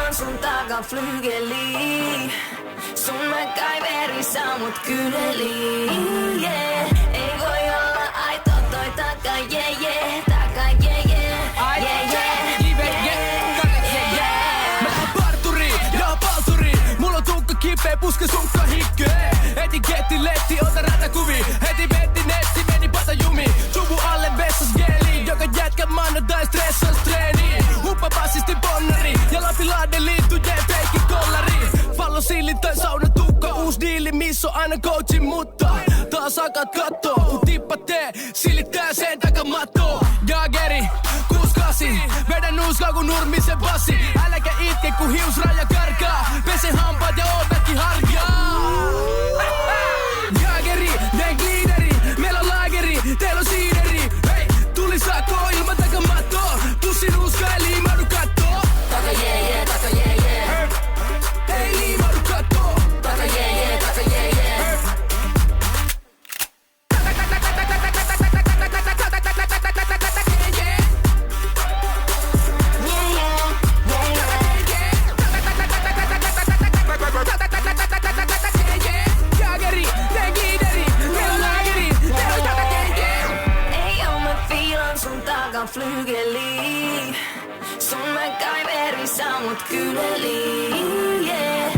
fiilan sun takaflygeliin. Sun MacGyveri saa mut kyneliin, yeah. Ei voi olla aito toi taka, yeah, yeah. Taka, yeah, yeah, yeah, yeah. Mä oon parturi ja palturi. Mulla on tukka kipeä, puske sukka hikkee. Etiketti letti, ota rätäkuvi. Heti vetti netti, meni pata jumi. Suvu alle vessas geli. Joka jätkä maanantai stressas treeni. Huppa bassisti bonnari. Ja Lapilahden liittyjeen feikki kollari. Pallo sillit tai saunatukka. Uus diili, missä on aina coachin mutta. Taas akat kattoo, kun tippa tee. Silittää sen takamattoon. Jageri, 68. Vedän nuuskaa kun nurmisen bassi. Äläkä itke kun hiusraja karkaa. Pese hampaat ja ovetkin harjaa. Jageri, teen gliideri. Meillä on laageri, teillä on siideri. Hei, tuli saakoo ilman takamattoa. Pussin nuuskaa ei liimaudu kattoo. Taka, yeah, yeah, taka, yeah, yeah. Ei liimaudu kattoo. Taka, yeah, yeah, taka, yeah, yeah. Flygeliin. Sun MacGyveri saa mut kyneliin, yeah.